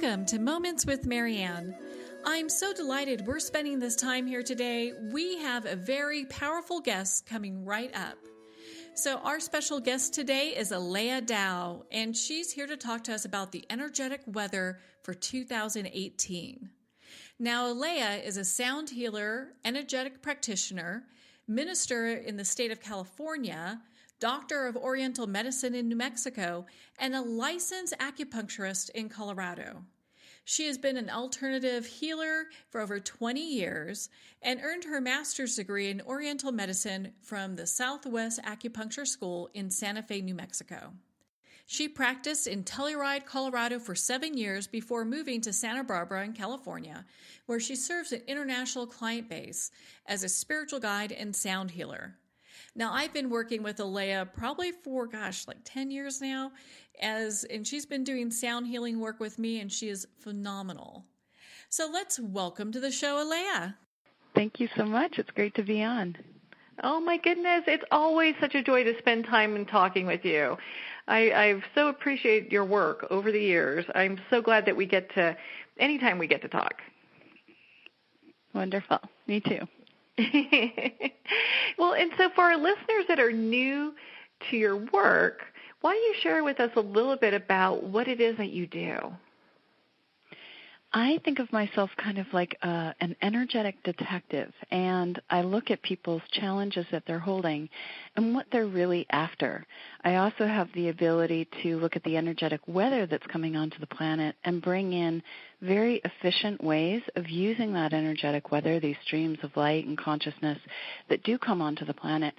Welcome to Moments with Marianne. I'm so delighted we're spending this time here today. We have a very powerful guest coming right up. So our special guest today is Aleya Dao, and she's here to talk to us about the energetic weather for 2018. Now, Aleya is a sound healer, energetic practitioner, minister in the state of California, doctor of Oriental medicine in New Mexico, and a licensed acupuncturist in Colorado. She has been an alternative healer for over 20 years and earned her master's degree in Oriental medicine from the Southwest Acupuncture School in Santa Fe, New Mexico. She practiced in Telluride, Colorado for 7 years before moving to Santa Barbara in California, where she serves an international client base as a spiritual guide and sound healer. Now, I've been working with Aleya probably for, 10 years now, and she's been doing sound healing work with me, and she is phenomenal. So let's welcome to the show, Aleya. Thank you so much. It's great to be on. Oh, my goodness. It's always such a joy to spend time in talking with you. I've so appreciated your work over the years. I'm so glad that anytime we get to talk. Wonderful. Me too. Well, and so for our listeners that are new to your work, why don't you share with us a little bit about what it is that you do? I think of myself kind of like an energetic detective, and I look at people's challenges that they're holding and what they're really after. I also have the ability to look at the energetic weather that's coming onto the planet and bring in very efficient ways of using that energetic weather, these streams of light and consciousness that do come onto the planet,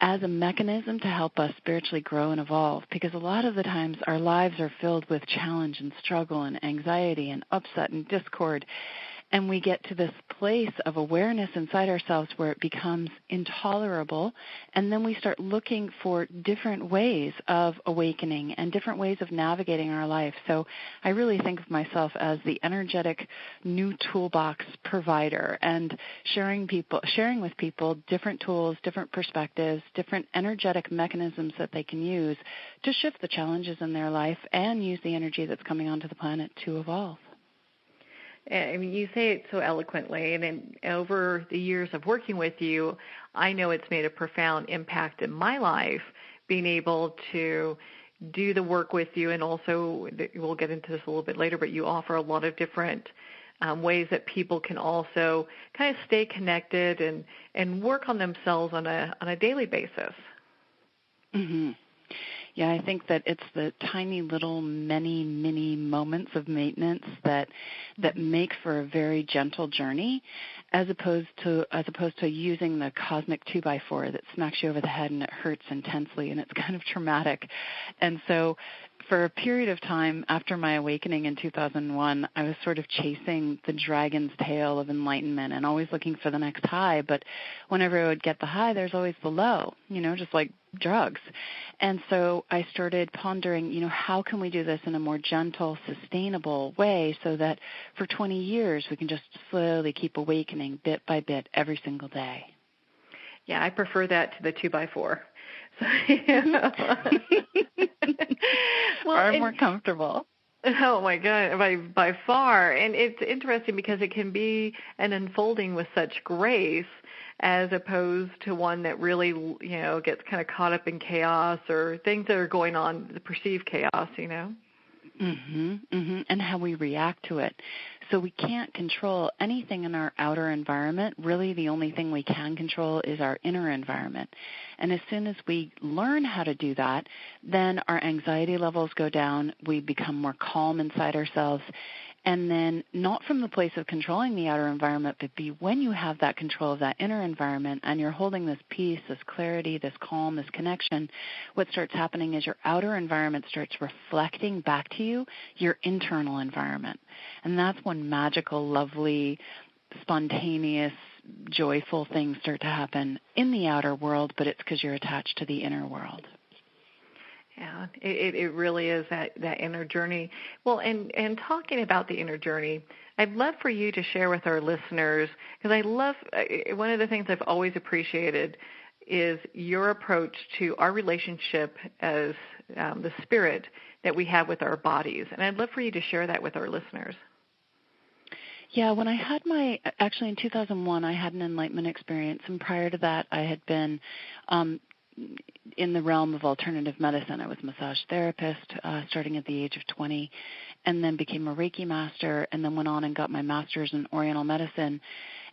as a mechanism to help us spiritually grow and evolve, because a lot of the times our lives are filled with challenge and struggle and anxiety and upset and discord, and we get to this place of awareness inside ourselves where it becomes intolerable, and then we start looking for different ways of awakening and different ways of navigating our life. So I really think of myself as the energetic new toolbox provider, and sharing with people different tools, different perspectives, different energetic mechanisms that they can use to shift the challenges in their life and use the energy that's coming onto the planet to evolve. I mean, you say it so eloquently, and over the years of working with you, I know it's made a profound impact in my life, being able to do the work with you, and also, we'll get into this a little bit later, but you offer a lot of different ways that people can also kind of stay connected and work on themselves on a daily basis. Mm-hmm. Yeah, I think that it's the tiny little mini moments of maintenance that make for a very gentle journey, as opposed to using the cosmic 2x4 that smacks you over the head and it hurts intensely and it's kind of traumatic. And so for a period of time after my awakening in 2001, I was sort of chasing the dragon's tail of enlightenment and always looking for the next high. But whenever I would get the high, there's always the low, just like drugs. And so I started pondering, how can we do this in a more gentle, sustainable way so that for 20 years we can just slowly keep awakening bit by bit every single day. Yeah, I prefer that to the 2x4. Far more comfortable. Oh my God, by far. And it's interesting because it can be an unfolding with such grace, as opposed to one that really, gets kind of caught up in chaos or things that are going on, the perceived chaos, Mm-hmm, mm-hmm. And how we react to it. So we can't control anything in our outer environment. Really, the only thing we can control is our inner environment. And as soon as we learn how to do that, then our anxiety levels go down, we become more calm inside ourselves, and then not from the place of controlling the outer environment, but when you have that control of that inner environment and you're holding this peace, this clarity, this calm, this connection, what starts happening is your outer environment starts reflecting back to you your internal environment. And that's when magical, lovely, spontaneous, joyful things start to happen in the outer world, but it's because you're attached to the inner world. Yeah, it really is that inner journey. Well, and talking about the inner journey, I'd love for you to share with our listeners, because I love, one of the things I've always appreciated is your approach to our relationship as the spirit that we have with our bodies. And I'd love for you to share that with our listeners. Yeah, when I had actually in 2001, I had an enlightenment experience, and prior to that, I had been in the realm of alternative medicine. I was a massage therapist starting at the age of 20, and then became a Reiki master, and then went on and got my master's in Oriental medicine,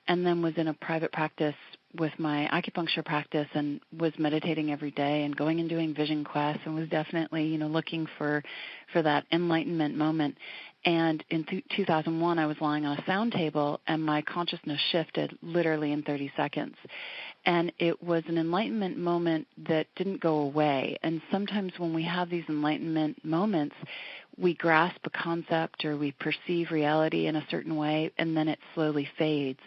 and then was in a private practice with my acupuncture practice, and was meditating every day and going and doing vision quests, and was definitely, looking for that enlightenment moment. And in 2001, I was lying on a sound table, and my consciousness shifted literally in 30 seconds. And it was an enlightenment moment that didn't go away. And sometimes when we have these enlightenment moments, we grasp a concept or we perceive reality in a certain way, and then it slowly fades.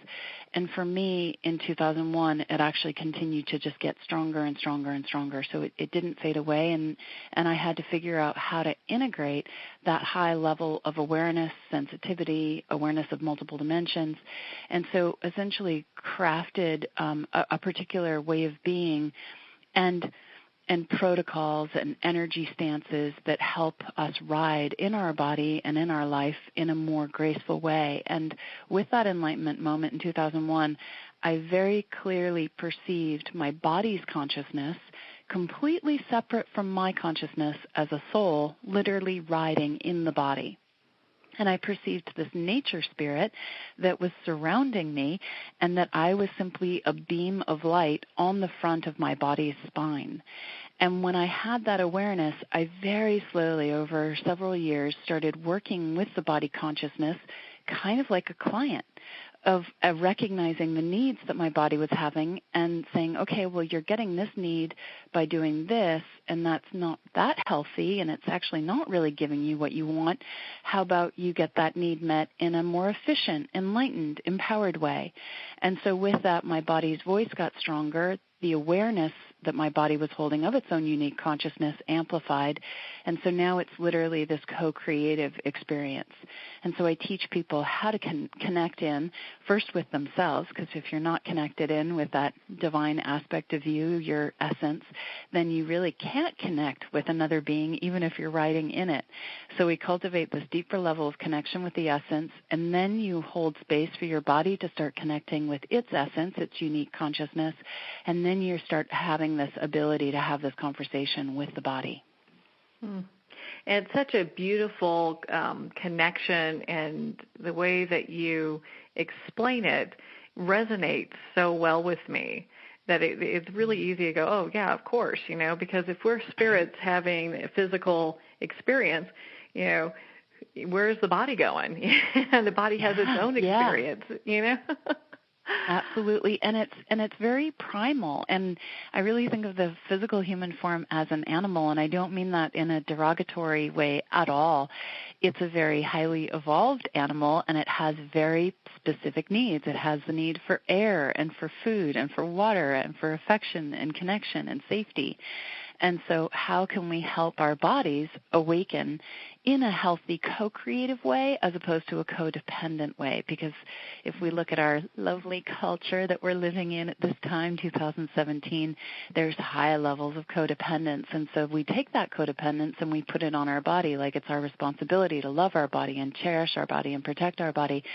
And for me, in 2001, it actually continued to just get stronger and stronger and stronger. So it didn't fade away, and I had to figure out how to integrate that high level of awareness, sensitivity, awareness of multiple dimensions, and so essentially crafted a particular way of being and protocols and energy stances that help us ride in our body and in our life in a more graceful way. And with that enlightenment moment in 2001, I very clearly perceived my body's consciousness completely separate from my consciousness as a soul, literally riding in the body. And I perceived this nature spirit that was surrounding me, and that I was simply a beam of light on the front of my body's spine. And when I had that awareness, I very slowly, over several years, started working with the body consciousness kind of like a client, of recognizing the needs that my body was having and saying, okay, well, you're getting this need by doing this, and that's not that healthy, and it's actually not really giving you what you want. How about you get that need met in a more efficient, enlightened, empowered way? And so with that, my body's voice got stronger. The awareness that my body was holding of its own unique consciousness amplified, and so now it's literally this co-creative experience. And so I teach people how to connect in, first with themselves, because if you're not connected in with that divine aspect of you, your essence, then you really can't connect with another being, even if you're riding in it. So we cultivate this deeper level of connection with the essence, and then you hold space for your body to start connecting with its essence, its unique consciousness, and then you start having this ability to have this conversation with the body. And it's such a beautiful connection, and the way that you explain it resonates so well with me that it's really easy to go, oh, yeah, of course, because if we're spirits having a physical experience, where's the body going? The body has its own experience, Absolutely, and it's very primal, and I really think of the physical human form as an animal, and I don't mean that in a derogatory way at all. It's a very highly evolved animal, and it has very specific needs. It has the need for air and for food and for water and for affection and connection and safety. And so how can we help our bodies awaken in a healthy co-creative way as opposed to a codependent way? Because if we look at our lovely culture that we're living in at this time, 2017, there's high levels of codependence. And so we take that codependence and we put it on our body like it's our responsibility to love our body and cherish our body and protect our body.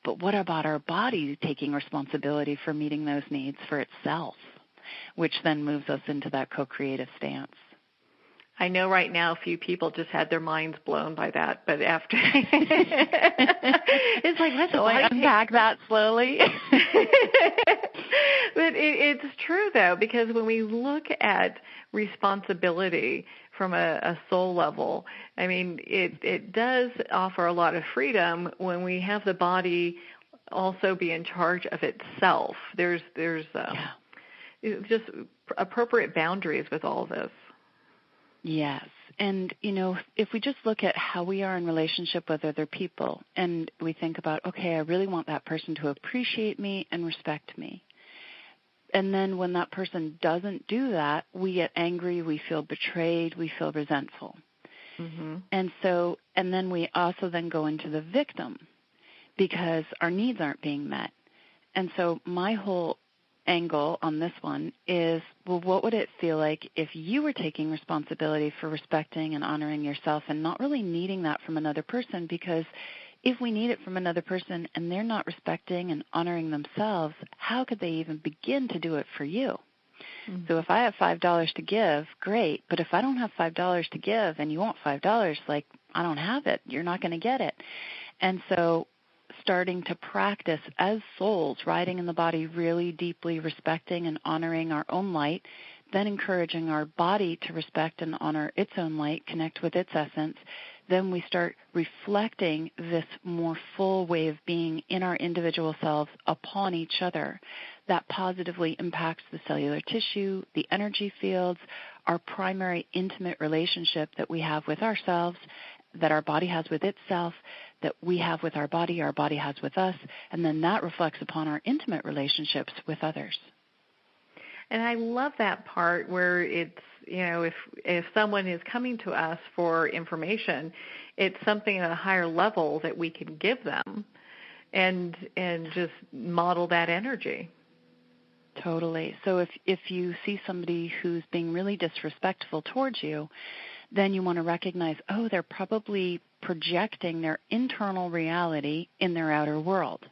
But what about our body taking responsibility for meeting those needs for itself? Which then moves us into that co-creative stance. I know right now a few people just had their minds blown by that, but after it's like, let's unpack that slowly. But it's true, though, because when we look at responsibility from a soul level, I mean, it does offer a lot of freedom when we have the body also be in charge of itself. There's just appropriate boundaries with all this. Yes. And, if we just look at how we are in relationship with other people and we think about, okay, I really want that person to appreciate me and respect me. And then when that person doesn't do that, we get angry, we feel betrayed, we feel resentful. Mm-hmm. And then we also then go into the victim because our needs aren't being met. And so my whole angle on this one is, well, what would it feel like if you were taking responsibility for respecting and honoring yourself and not really needing that from another person? Because if we need it from another person and they're not respecting and honoring themselves, how could they even begin to do it for you? Mm-hmm. So if I have $5 to give, great. But if I don't have $5 to give and you want $5, like, I don't have it, you're not going to get it. And so starting to practice as souls, riding in the body, really deeply respecting and honoring our own light, then encouraging our body to respect and honor its own light, connect with its essence, then we start reflecting this more full way of being in our individual selves upon each other. That positively impacts the cellular tissue, the energy fields, our primary intimate relationship that we have with ourselves, that our body has with itself, that we have with our body has with us, and then that reflects upon our intimate relationships with others. And I love that part where it's, if someone is coming to us for information, it's something at a higher level that we can give them and just model that energy. Totally. So if you see somebody who's being really disrespectful towards you, then you want to recognize, they're probably projecting their internal reality in their outer world.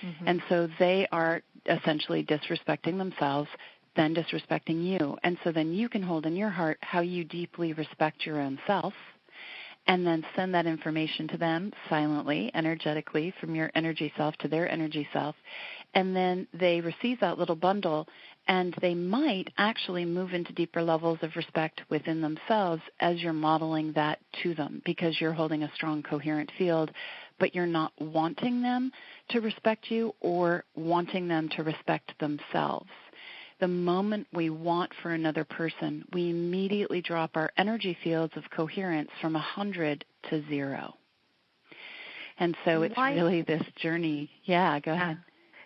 Mm-hmm. And so they are essentially disrespecting themselves, then disrespecting you. And so then you can hold in your heart how you deeply respect your own self, and then send that information to them silently, energetically, from your energy self to their energy self. And then they receive that little bundle, and they might actually move into deeper levels of respect within themselves as you're modeling that to them, because you're holding a strong, coherent field, but you're not wanting them to respect you or wanting them to respect themselves. The moment we want for another person, we immediately drop our energy fields of coherence from 100 to 0. And so it's really this journey. Yeah, go ahead.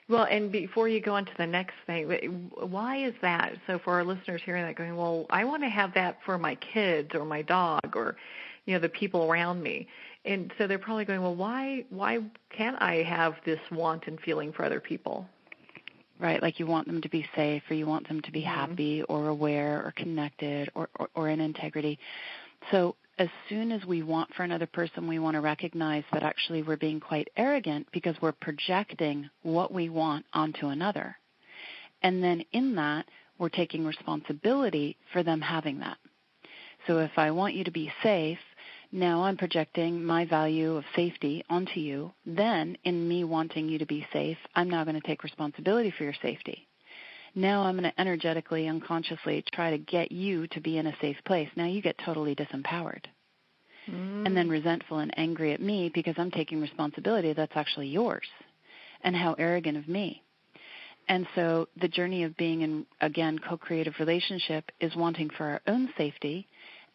Well, and before you go on to the next thing, why is that? So for our listeners hearing that, going, well, I want to have that for my kids or my dog or, the people around me. And so they're probably going, well, why can't I have this want and feeling for other people? Right, like you want them to be safe, or you want them to be happy or aware or connected or in integrity. So as soon as we want for another person, we want to recognize that actually we're being quite arrogant because we're projecting what we want onto another. And then in that, we're taking responsibility for them having that. So if I want you to be safe, now I'm projecting my value of safety onto you. Then in me wanting you to be safe, I'm now going to take responsibility for your safety. Now I'm going to energetically, unconsciously try to get you to be in a safe place. Now you get totally disempowered. And then resentful and angry at me because I'm taking responsibility that's actually yours. And how arrogant of me. And so the journey of being in, again, co-creative relationship is wanting for our own safety,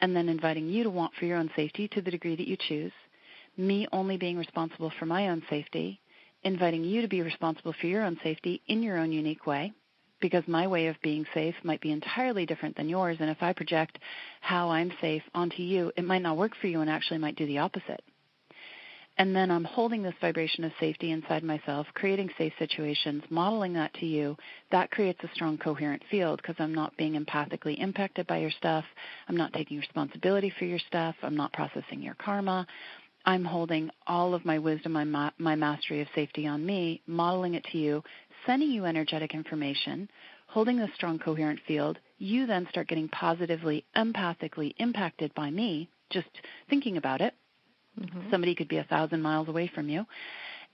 and then inviting you to want for your own safety to the degree that you choose, me only being responsible for my own safety, inviting you to be responsible for your own safety in your own unique way, because my way of being safe might be entirely different than yours, and if I project how I'm safe onto you, it might not work for you and actually might do the opposite. And then I'm holding this vibration of safety inside myself, creating safe situations, modeling that to you. That creates a strong, coherent field because I'm not being empathically impacted by your stuff. I'm not taking responsibility for your stuff. I'm not processing your karma. I'm holding all of my wisdom, my mastery of safety on me, modeling it to you, sending you energetic information, holding this strong, coherent field. You then start getting positively, empathically impacted by me, just thinking about it. Mm-hmm. Somebody could be 1,000 miles away from you.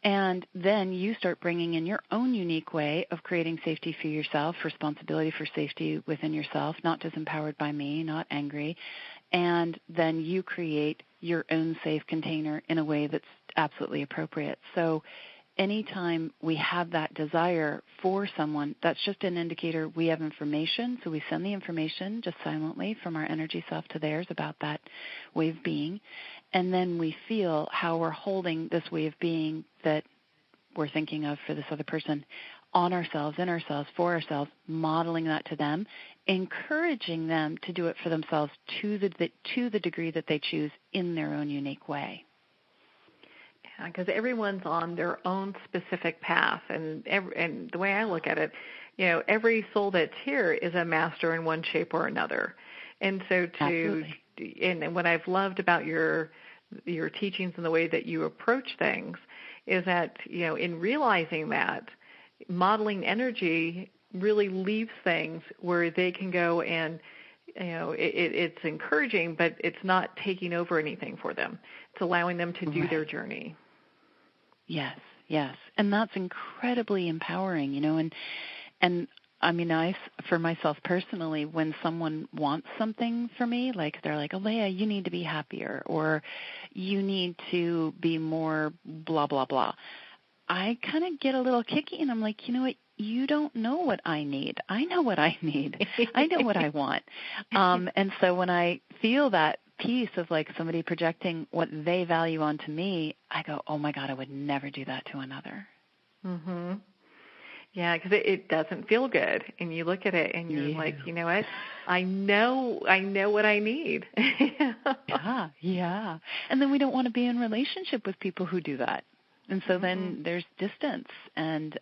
And then you start bringing in your own unique way of creating safety for yourself, responsibility for safety within yourself, not disempowered by me, not angry. And then you create your own safe container in a way that's absolutely appropriate. So anytime we have that desire for someone, that's just an indicator we have information. So we send the information just silently from our energy self to theirs about that way of being. And then we feel how we're holding this way of being that we're thinking of for this other person on ourselves, in ourselves, for ourselves, modeling that to them, encouraging them to do it for themselves to the degree that they choose in their own unique way. because everyone's on their own specific path, and the way I look at it, every soul that's here is a master in one shape or another. And so and what I've loved about your teachings and the way that you approach things is that, in realizing that, modeling energy really leaves things where they can go and, it's encouraging, but it's not taking over anything for them. It's allowing them to do their journey. Yes. And that's incredibly empowering, and I mean, for myself personally, when someone wants something for me, like they're like, Aleya, you need to be happier, or you need to be more blah, blah, blah, I kind of get a little kicky, and I'm like, you know what? You don't know what I need. I know what I need. I know what I want. And so when I feel that piece of like somebody projecting what they value onto me, I go, oh my God, I would never do that to another. Mm-hmm. Yeah, because it doesn't feel good, and you look at it and you're like, you know what? I know what I need. Yeah. And then we don't want to be in relationship with people who do that, and so then there's distance, and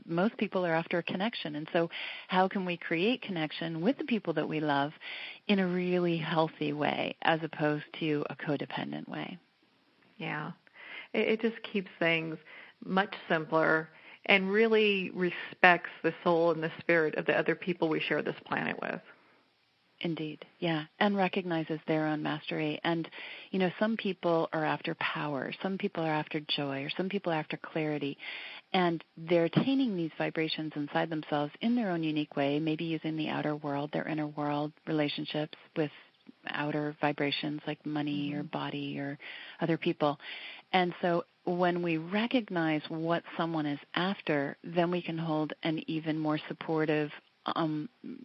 most people are after a connection. And so how can we create connection with the people that we love in a really healthy way as opposed to a codependent way? Yeah, it just keeps things much simpler and really respects the soul and the spirit of the other people we share this planet with. Indeed, yeah, and recognizes their own mastery. And, some people are after power, some people are after joy, or some people are after clarity, and they're attaining these vibrations inside themselves in their own unique way, maybe using the outer world, their inner world, relationships with outer vibrations like money or body or other people. And so when we recognize what someone is after, then we can hold an even more supportive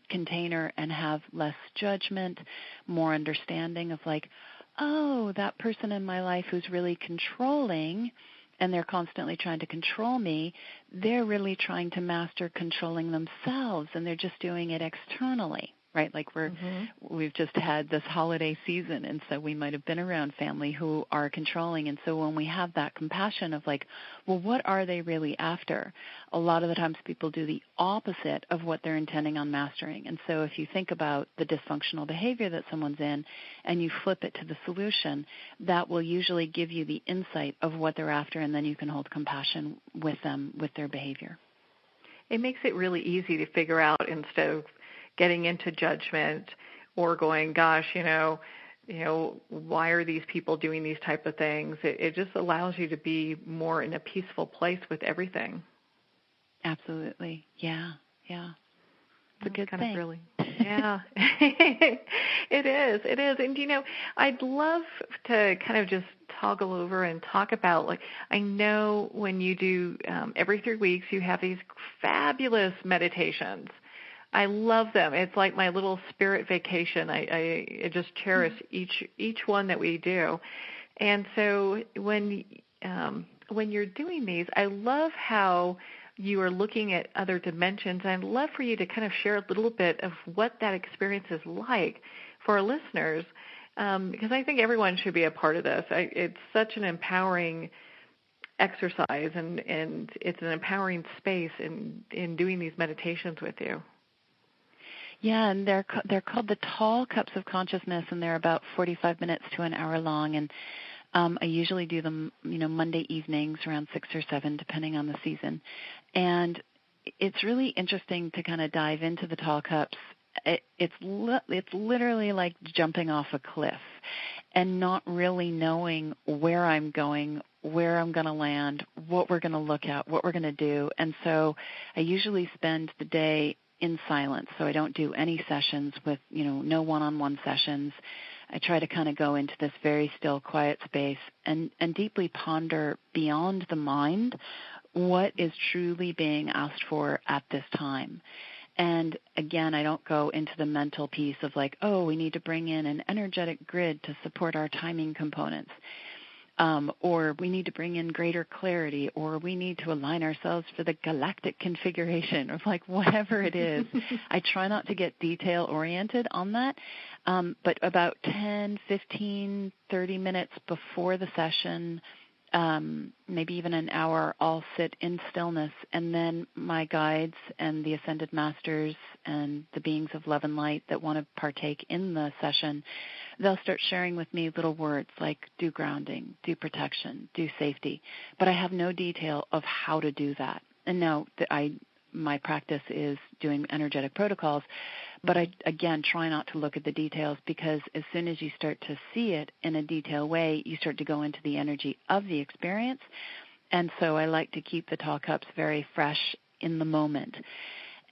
container and have less judgment, more understanding of like, oh, that person in my life who's really controlling and they're constantly trying to control me, they're really trying to master controlling themselves, and they're just doing it externally. Right, like we've just had this holiday season, and so we might have been around family who are controlling. And so when we have that compassion of like, well, what are they really after? A lot of the times people do the opposite of what they're intending on mastering. And so if you think about the dysfunctional behavior that someone's in and you flip it to the solution, that will usually give you the insight of what they're after, and then you can hold compassion with them, with their behavior. It makes it really easy to figure out instead of getting into judgment or going, gosh, why are these people doing these type of things? It just allows you to be more in a peaceful place with everything. Absolutely. Yeah. It's a good thing. Really, yeah. It is. And, I'd love to kind of just toggle over and talk about, like, I know when you do every 3 weeks, you have these fabulous meditations. I love them. It's like my little spirit vacation. I just cherish each one that we do. And so when you're doing these, I love how you are looking at other dimensions. I'd love for you to kind of share a little bit of what that experience is like for our listeners, because I think everyone should be a part of this. It's such an empowering exercise, and it's an empowering space in doing these meditations with you. Yeah, and they're called the Tall Cups of Consciousness, and they're about 45 minutes to an hour long. And I usually do them, Monday evenings around 6 or 7, depending on the season. And it's really interesting to kind of dive into the Tall Cups. It's literally like jumping off a cliff and not really knowing where I'm going, where I'm going to land, what we're going to look at, what we're going to do. And so I usually spend the day in silence, so I don't do any sessions with, no one-on-one sessions. I try to kind of go into this very still, quiet space and deeply ponder beyond the mind what is truly being asked for at this time. And again, I don't go into the mental piece of like, oh, we need to bring in an energetic grid to support our timing components. Or we need to bring in greater clarity, or we need to align ourselves for the galactic configuration, or like whatever it is. I try not to get detail-oriented on that, but about 10, 15, 30 minutes before the session, maybe even an hour, I'll sit in stillness, and then my guides and the ascended masters and the beings of love and light that want to partake in the session, they'll start sharing with me little words like do grounding, do protection, do safety. But I have no detail of how to do that. And now my practice is doing energetic protocols, but I, again, try not to look at the details, because as soon as you start to see it in a detailed way, you start to go into the energy of the experience. And so I like to keep the tall cups very fresh in the moment.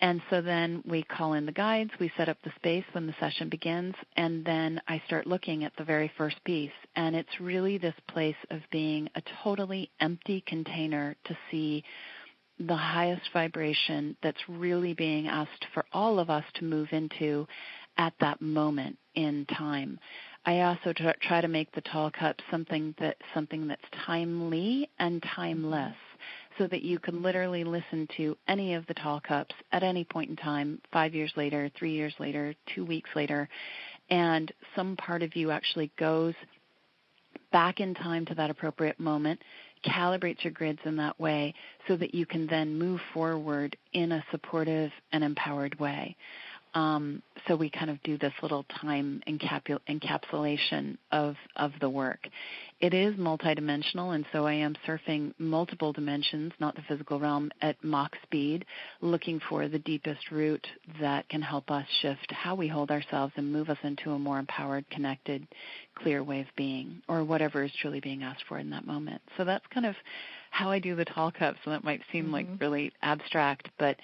And so then we call in the guides, we set up the space when the session begins, and then I start looking at the very first piece. And it's really this place of being a totally empty container to see the highest vibration that's really being asked for all of us to move into at that moment in time. I also try to make the tall cup something that's timely and timeless, so that you can literally listen to any of the tall cups at any point in time, 5 years later, 3 years later, 2 weeks later, and some part of you actually goes back in time to that appropriate moment, calibrates your grids in that way so that you can then move forward in a supportive and empowered way. So we kind of do this little time encapsulation of the work. It is multidimensional, and so I am surfing multiple dimensions, not the physical realm, at Mach speed, looking for the deepest root that can help us shift how we hold ourselves and move us into a more empowered, connected, clear way of being, or whatever is truly being asked for in that moment. So that's kind of how I do the tall cups, and that might seem like really abstract, but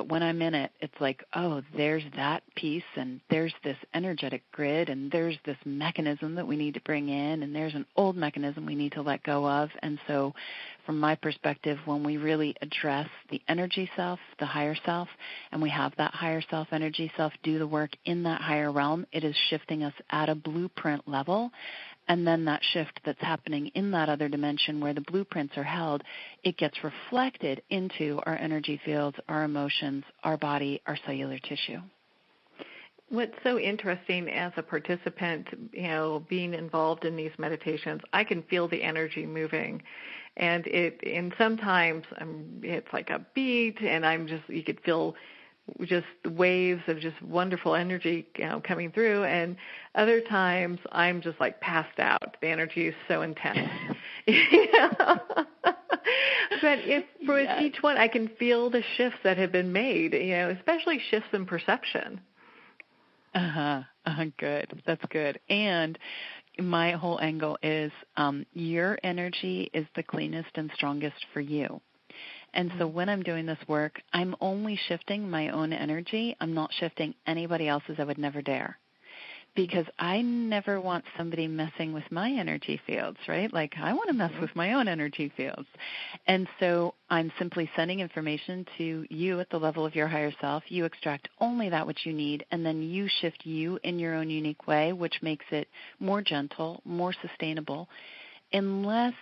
when I'm in it, it's like, oh, there's that piece, and there's this energetic grid, and there's this mechanism that we need to bring in, and there's an old mechanism we need to let go of. And so from my perspective, when we really address the energy self, the higher self, and we have that higher self, energy self, do the work in that higher realm, it is shifting us at a blueprint level. And then that shift that's happening in that other dimension where the blueprints are held, it gets reflected into our energy fields, our emotions, our body, our cellular tissue. What's so interesting as a participant, being involved in these meditations, I can feel the energy moving. And sometimes it's like a beat, and you could feel just waves of just wonderful energy coming through, and other times I'm just like passed out. The energy is so intense. But with each one, I can feel the shifts that have been made, especially shifts in perception. Good. That's good. And my whole angle is your energy is the cleanest and strongest for you. And so when I'm doing this work, I'm only shifting my own energy. I'm not shifting anybody else's. I would never dare. Because I never want somebody messing with my energy fields, right? Like I want to mess with my own energy fields. And so I'm simply sending information to you at the level of your higher self. You extract only that which you need, and then you shift you in your own unique way, which makes it more gentle, more sustainable, unless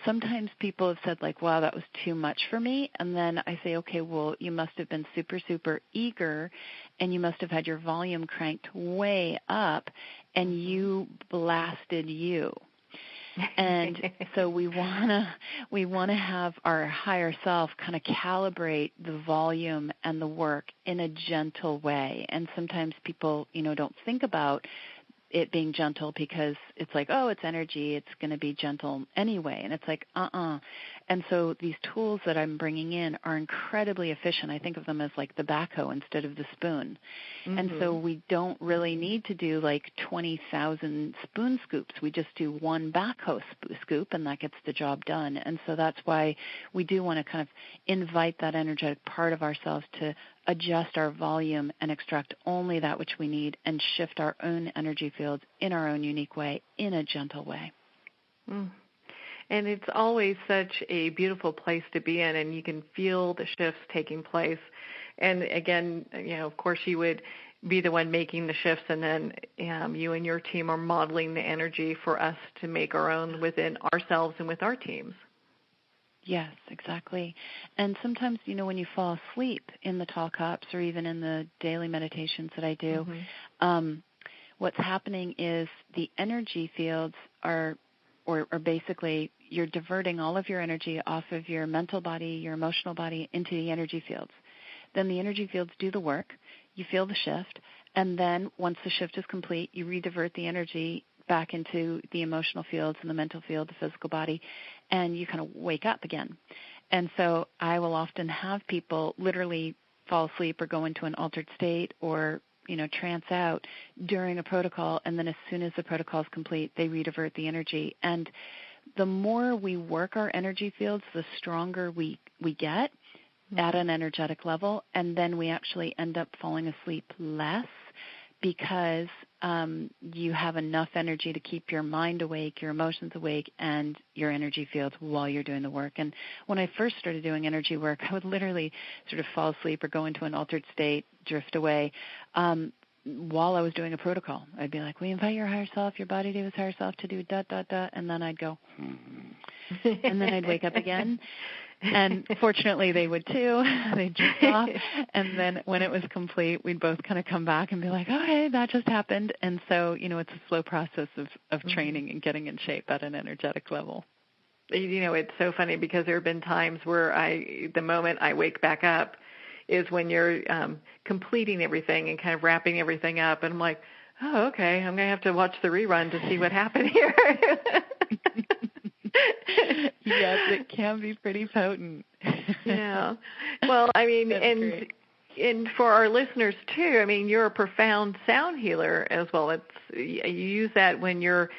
sometimes people have said, like, wow, that was too much for me. And then I say, okay, well, you must have been super, super eager, and you must have had your volume cranked way up, and you blasted you. And so we wanna have our higher self kind of calibrate the volume and the work in a gentle way. And sometimes people, don't think about it being gentle because it's like, oh, it's energy, it's going to be gentle anyway. And it's like, And so these tools that I'm bringing in are incredibly efficient. I think of them as like the backhoe instead of the spoon. And so we don't really need to do like 20,000 spoon scoops. We just do one backhoe scoop, and that gets the job done. And so that's why we do want to kind of invite that energetic part of ourselves to adjust our volume and extract only that which we need and shift our own energy fields in our own unique way, in a gentle way. And it's always such a beautiful place to be in, and you can feel the shifts taking place. And again, of course you would be the one making the shifts, and then you and your team are modeling the energy for us to make our own within ourselves and with our teams. Yes, exactly. And sometimes, when you fall asleep in the tall cups or even in the daily meditations that I do, what's happening is the energy fields are basically you're diverting all of your energy off of your mental body, your emotional body, into the energy fields. Then the energy fields do the work. You feel the shift. And then once the shift is complete, you redivert the energy back into the emotional fields and the mental field, the physical body, and you kind of wake up again. And so I will often have people literally fall asleep or go into an altered state or, trance out during a protocol, and then as soon as the protocol is complete, they redivert the energy. And the more we work our energy fields, the stronger we get at an energetic level, and then we actually end up falling asleep less because you have enough energy to keep your mind awake, your emotions awake, and your energy fields while you're doing the work. And when I first started doing energy work, I would literally sort of fall asleep or go into an altered state, drift away, while I was doing a protocol. I'd be like, we invite your higher self, your body to its higher self to do ... and then I'd go, and then I'd wake up again. And fortunately, they would too. They'd drift off. And then when it was complete, we'd both kind of come back and be like, okay, that just happened. And so, it's a slow process of training and getting in shape at an energetic level. It's so funny because there have been times where the moment I wake back up is when you're completing everything and kind of wrapping everything up. And I'm like, oh, okay, I'm going to have to watch the rerun to see what happened here. Yes, it can be pretty potent. Yeah. Well, and for our listeners too, you're a profound sound healer as well. You use that when you're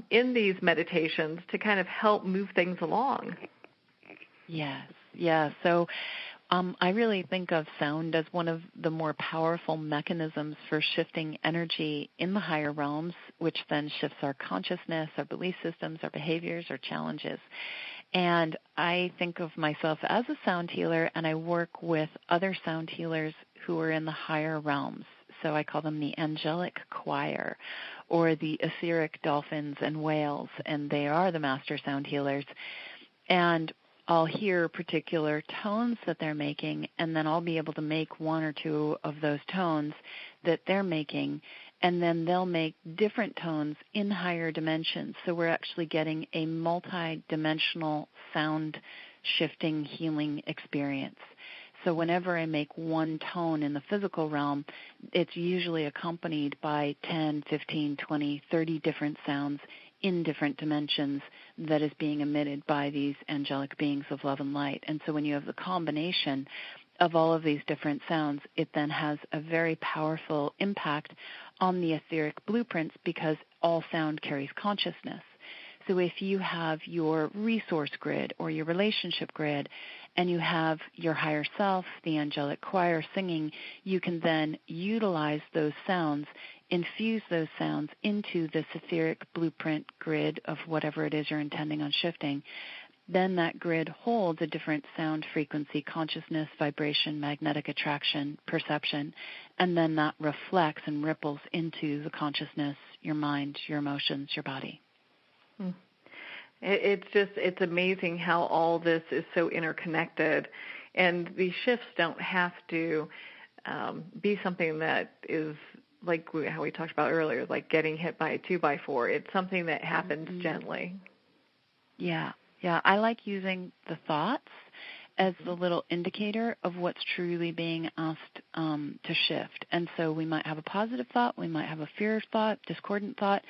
in these meditations to kind of help move things along. Yes. Yeah. So I really think of sound as one of the more powerful mechanisms for shifting energy in the higher realms, which then shifts our consciousness, our belief systems, our behaviors, our challenges. And I think of myself as a sound healer, and I work with other sound healers who are in the higher realms. So I call them the angelic choir or the etheric dolphins and whales, and they are the master sound healers. And I'll hear particular tones that they're making, and then I'll be able to make one or two of those tones that they're making, and then they'll make different tones in higher dimensions. So we're actually getting a multi-dimensional sound shifting healing experience. So whenever I make one tone in the physical realm, it's usually accompanied by 10, 15, 20, 30 different sounds in different dimensions that is being emitted by these angelic beings of love and light. And so when you have the combination of all of these different sounds, it then has a very powerful impact on the etheric blueprints because all sound carries consciousness. So if you have your resource grid or your relationship grid and you have your higher self, the angelic choir singing, you can then utilize those sounds, infuse those sounds into this etheric blueprint grid of whatever it is you're intending on shifting. Then that grid holds a different sound frequency, consciousness, vibration, magnetic attraction, perception, and then that reflects and ripples into the consciousness, your mind, your emotions, your body. It's amazing how all this is so interconnected, and these shifts don't have to be something that is like how we talked about earlier, like getting hit by a 2x4. It's something that happens gently. Yeah. I like using the thoughts as the little indicator of what's truly being asked to shift. And so we might have a positive thought, we might have a fear thought, discordant thought,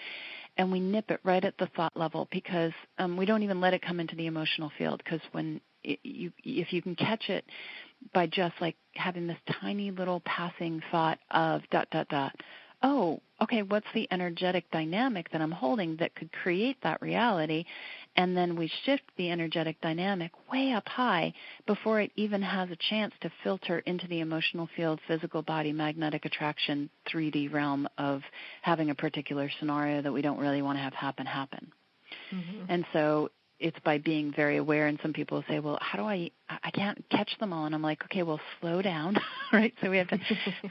and we nip it right at the thought level because we don't even let it come into the emotional field, because if you can catch it by just like having this tiny little passing thought of ... oh, okay, what's the energetic dynamic that I'm holding that could create that reality? And then we shift the energetic dynamic way up high before it even has a chance to filter into the emotional field, physical body, magnetic attraction, 3D realm of having a particular scenario that we don't really want to have happen. Mm-hmm. And so it's by being very aware, and some people say, well, how do I can't catch them all. And I'm like, okay, well, slow down, right? So we have to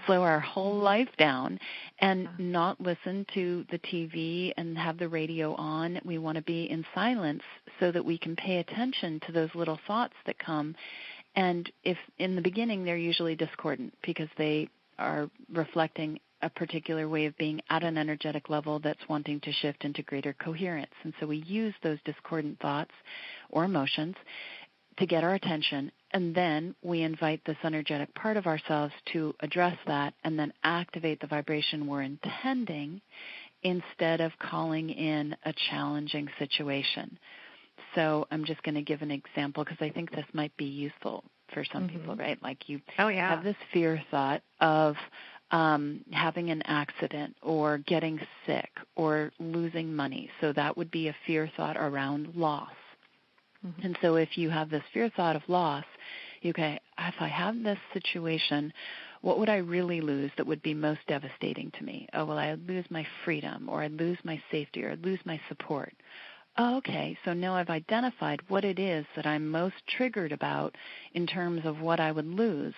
slow our whole life down and not listen to the TV and have the radio on. We want to be in silence so that we can pay attention to those little thoughts that come. And if in the beginning they're usually discordant because they are reflecting a particular way of being at an energetic level that's wanting to shift into greater coherence. And so we use those discordant thoughts or emotions to get our attention, and then we invite this energetic part of ourselves to address that and then activate the vibration we're intending instead of calling in a challenging situation. So I'm just going to give an example because I think this might be useful for some people, right? Like you have this fear thought of having an accident or getting sick or losing money. So that would be a fear thought around loss. And so if you have this fear thought of loss, okay, if I have this situation, what would I really lose that would be most devastating to me? Oh, well, I'd lose my freedom, or I'd lose my safety, or I'd lose my support. Oh, okay, so now I've identified what it is that I'm most triggered about in terms of what I would lose.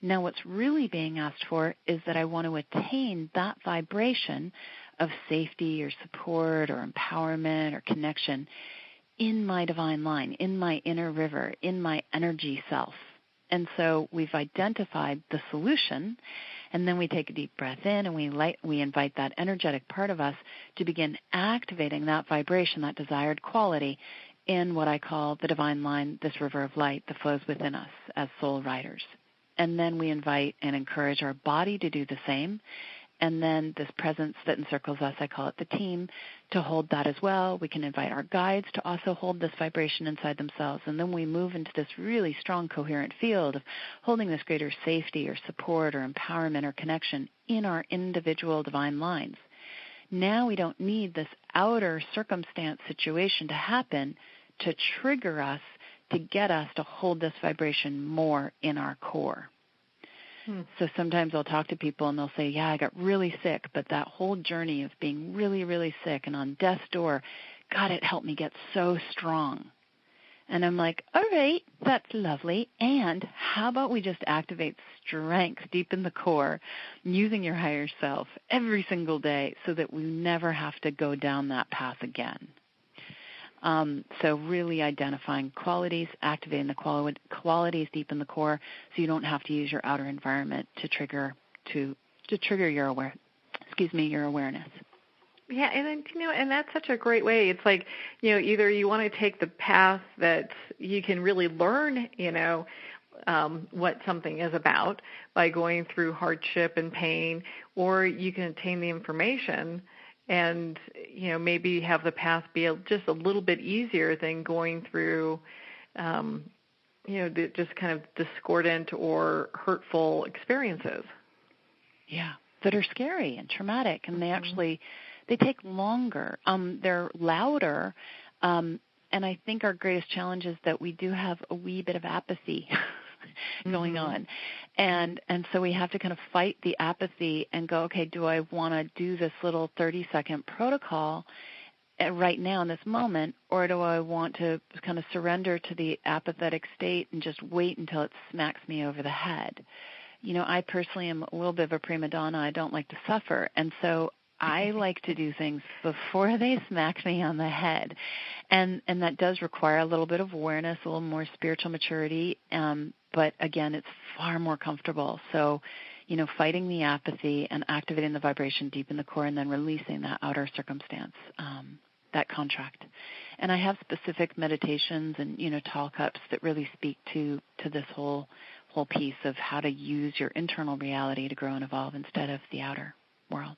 Now what's really being asked for is that I want to attain that vibration of safety or support or empowerment or connection in my divine line, in my inner river, in my energy self. And so we've identified the solution, and then we take a deep breath in and we invite that energetic part of us to begin activating that vibration, that desired quality in what I call the divine line, this river of light that flows within us as soul riders. And then we invite and encourage our body to do the same. And then this presence that encircles us, I call it the team, to hold that as well. We can invite our guides to also hold this vibration inside themselves. And then we move into this really strong, coherent field of holding this greater safety or support or empowerment or connection in our individual divine lines. Now we don't need this outer circumstance situation to happen to trigger us, to get us to hold this vibration more in our core. So sometimes I'll talk to people and they'll say, yeah, I got really sick, but that whole journey of being really, really sick and on death's door, God, it helped me get so strong. And I'm like, all right, that's lovely. And how about we just activate strength deep in the core using your higher self every single day so that we never have to go down that path again. So really identifying qualities, activating the qualities deep in the core, so you don't have to use your outer environment to trigger your awareness. Yeah, and then, and that's such a great way. It's like, either you want to take the path that you can really learn, what something is about by going through hardship and pain, or you can attain the information and, maybe have the path be just a little bit easier than going through, just kind of discordant or hurtful experiences. Yeah, that are scary and traumatic, and they take longer. They're louder, and I think our greatest challenge is that we do have a wee bit of apathy going on. And so we have to kind of fight the apathy and go, okay, do I want to do this little 30-second protocol right now in this moment, or do I want to kind of surrender to the apathetic state and just wait until it smacks me over the head? I personally am a little bit of a prima donna. I don't like to suffer. And so I like to do things before they smack me on the head. And that does require a little bit of awareness, a little more spiritual maturity. But again, it's far more comfortable. So, fighting the apathy and activating the vibration deep in the core and then releasing that outer circumstance, that contract. And I have specific meditations and, talk ups that really speak to this whole piece of how to use your internal reality to grow and evolve instead of the outer world.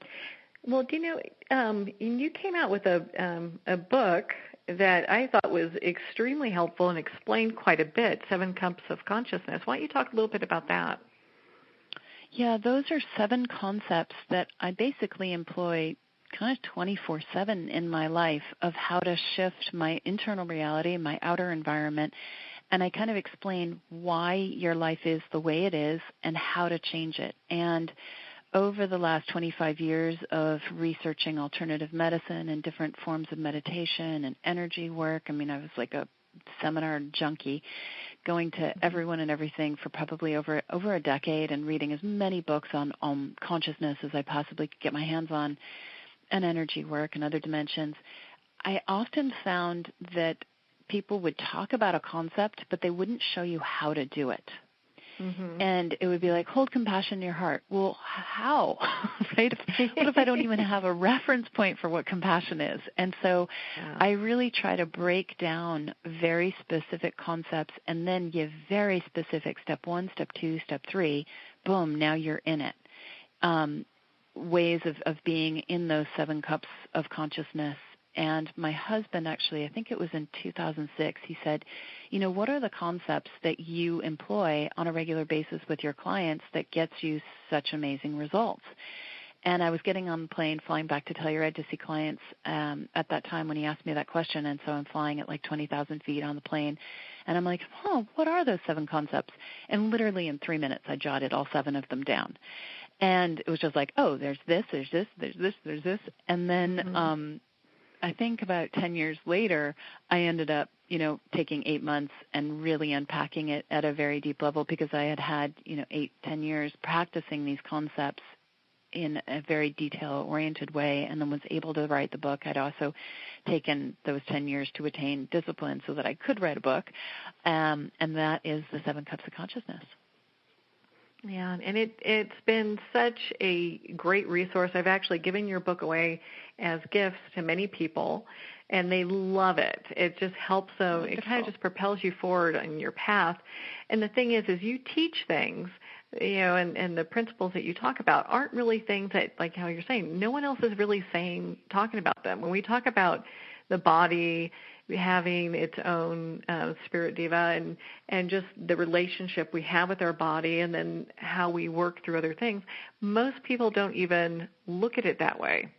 Well, you came out with a book that I thought was extremely helpful and explained quite a bit, 7 Cups of Consciousness. Why don't you talk a little bit about that? Yeah, those are 7 concepts that I basically employ kind of 24/7 in my life of how to shift my internal reality, my outer environment, and I kind of explain why your life is the way it is and how to change it. And over the last 25 years of researching alternative medicine and different forms of meditation and energy work, I was like a seminar junkie, going to everyone and everything for probably over a decade and reading as many books on consciousness as I possibly could get my hands on, and energy work and other dimensions. I often found that people would talk about a concept, but they wouldn't show you how to do it. And it would be like, hold compassion in your heart. Well, how? Right? What if I don't even have a reference point for what compassion is? And so I really try to break down very specific concepts and then give very specific step 1, step 2, step 3. Boom, now you're in it. Ways of being in those 7 cups of consciousness. And my husband actually, I think it was in 2006, he said, what are the concepts that you employ on a regular basis with your clients that gets you such amazing results? And I was getting on the plane, flying back to Telluride to see clients at that time when he asked me that question. And so I'm flying at like 20,000 feet on the plane. And I'm like, what are those 7 concepts? And literally in 3 minutes, I jotted all 7 of them down. And it was just like, there's this, there's this, there's this, there's this. And then I think about 10 years later, I ended up, taking 8 months and really unpacking it at a very deep level because I had 8, 10 years practicing these concepts in a very detail-oriented way and then was able to write the book. I'd also taken those 10 years to attain discipline so that I could write a book, and that is the 7 Cups of Consciousness. Yeah, and it's been such a great resource. I've actually given your book away as gifts to many people, and they love it. It just helps them. Wonderful. It kind of just propels you forward on your path. And the thing is you teach things, and the principles that you talk about aren't really things that, like how you're saying, no one else is really talking about them. When we talk about the body having its own spirit diva and just the relationship we have with our body and then how we work through other things, most people don't even look at it that way.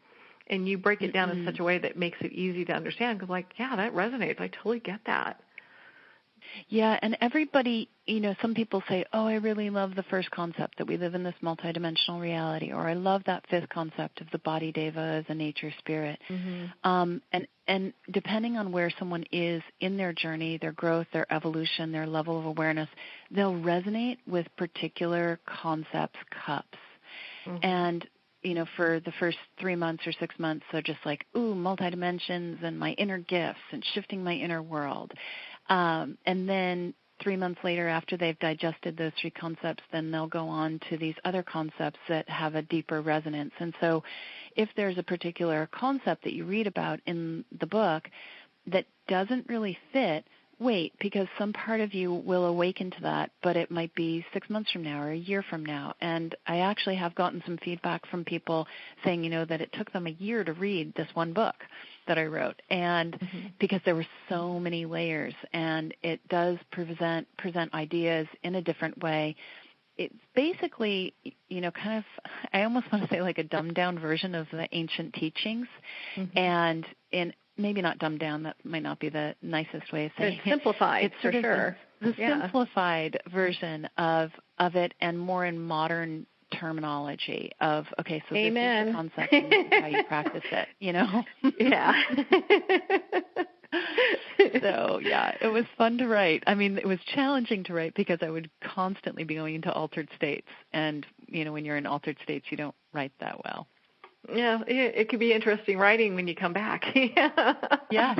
And you break it down in such a way that makes it easy to understand because, that resonates. I totally get that. Yeah, and everybody, some people say, I really love the first concept that we live in this multidimensional reality, or I love that 5th concept of the body deva as a nature spirit. And depending on where someone is in their journey, their growth, their evolution, their level of awareness, they'll resonate with particular concepts, cups. And for the first 3 months or 6 months, they're just like, multi-dimensions and my inner gifts and shifting my inner world. And then 3 months later, after they've digested those 3 concepts, then they'll go on to these other concepts that have a deeper resonance. And so if there's a particular concept that you read about in the book that doesn't really fit, wait, because some part of you will awaken to that, but it might be 6 months from now or a year from now. And I actually have gotten some feedback from people saying, that it took them a year to read this one book that I wrote, and because there were so many layers, and it does present ideas in a different way. It's basically, kind of, I almost want to say like a dumbed-down version of the ancient teachings, and maybe not dumbed down, that might not be the nicest way of saying it. Simplified, it's sort for of sure. The simplified version of it, and more in modern terminology of, okay, so Amen. This is the concept and this is how you practice it, Yeah. So, yeah, it was fun to write. I mean, it was challenging to write because I would constantly be going into altered states. And, when you're in altered states, you don't write that well. Yeah, it could be interesting writing when you come back. Yes.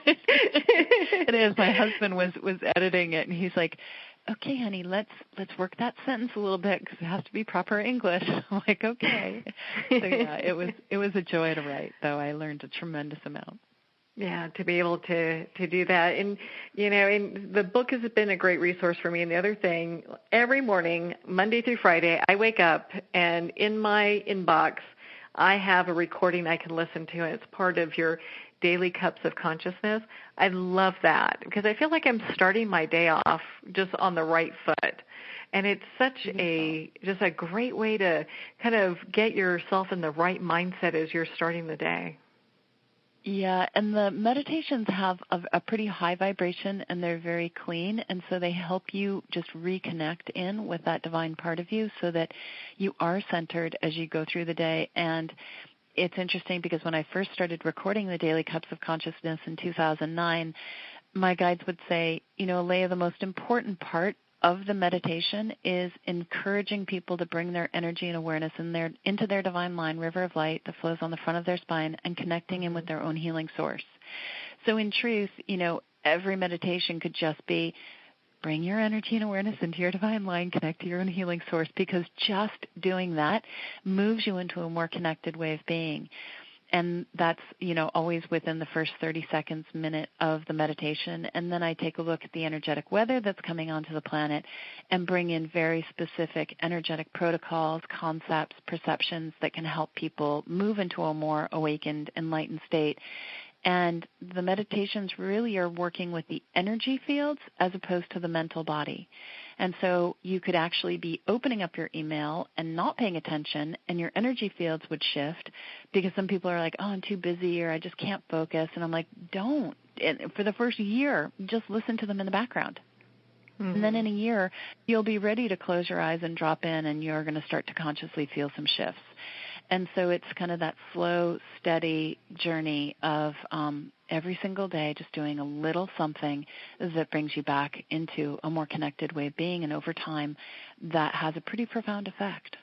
It is. My husband was editing it, and he's like, okay, honey, let's work that sentence a little bit because it has to be proper English. I'm like, okay. So, yeah, it was a joy to write, though. I learned a tremendous amount. Yeah, to be able to do that. And, and the book has been a great resource for me. And the other thing, every morning, Monday through Friday, I wake up and in my inbox, I have a recording I can listen to, and it's part of your Daily Cups of Consciousness. I love that because I feel like I'm starting my day off just on the right foot. And it's such just a great way to kind of get yourself in the right mindset as you're starting the day. Yeah, and the meditations have a pretty high vibration, and they're very clean, and so they help you just reconnect in with that divine part of you so that you are centered as you go through the day. And it's interesting because when I first started recording the Daily Cups of Consciousness in 2009, my guides would say, Aleya, the most important part of the meditation is encouraging people to bring their energy and awareness into their divine line, river of light that flows on the front of their spine, and connecting in with their own healing source. So in truth, every meditation could just be bring your energy and awareness into your divine line, connect to your own healing source, because just doing that moves you into a more connected way of being. And that's, always within the first 30 seconds, minute of the meditation. And then I take a look at the energetic weather that's coming onto the planet and bring in very specific energetic protocols, concepts, perceptions that can help people move into a more awakened, enlightened state. And the meditations really are working with the energy fields as opposed to the mental body. And so you could actually be opening up your email and not paying attention, and your energy fields would shift, because some people are like, oh, I'm too busy, or I just can't focus. And I'm like, don't. And for the first year, just listen to them in the background. Mm-hmm. And then in a year, you'll be ready to close your eyes and drop in, and you're going to start to consciously feel some shifts. And so it's kind of that slow, steady journey of every single day just doing a little something that brings you back into a more connected way of being. And over time, that has a pretty profound effect.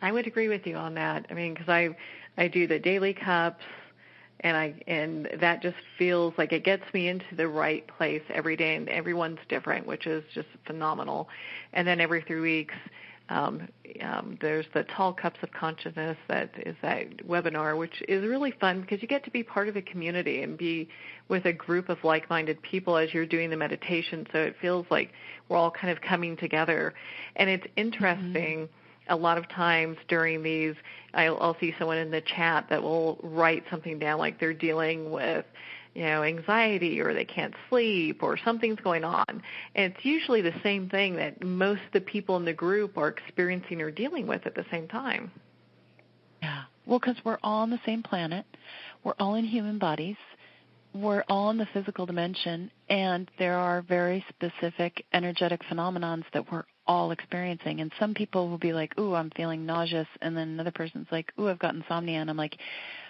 I would agree with you on that. I mean, because I do the daily cups, and that just feels like it gets me into the right place every day, and everyone's different, which is just phenomenal. And then every 3 weeks, there's the Tall Cups of Consciousness, that is that webinar, which is really fun because you get to be part of a community and be with a group of like-minded people as you're doing the meditation. So it feels like we're all kind of coming together. And it's interesting. A lot of times during these, I'll see someone in the chat that will write something down, like they're dealing with anxiety, or they can't sleep, or something's going on. And it's usually the same thing that most of the people in the group are experiencing or dealing with at the same time. Yeah. Well, because we're all on the same planet. We're all in human bodies. We're all in the physical dimension, and there are very specific energetic phenomenons that we're all experiencing. And some people will be like, ooh, I'm feeling nauseous, and then another person's like, ooh, I've got insomnia. And I'm like,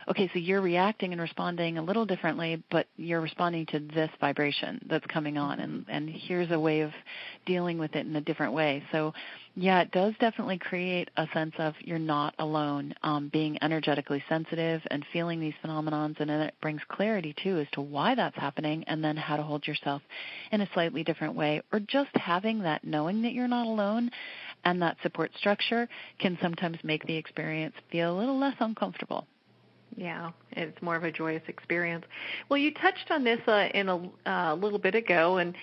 okay, so you're reacting and responding a little differently, but you're responding to this vibration that's coming on, and here's a way of dealing with it in a different way. So, yeah, it does definitely create a sense of you're not alone, being energetically sensitive and feeling these phenomenons, and then it brings clarity, too, as to why that's happening, and then how to hold yourself in a slightly different way. Or just having that knowing that you're not alone and that support structure can sometimes make the experience feel a little less uncomfortable. Yeah, it's more of a joyous experience. Well, you touched on this in a little bit ago, and,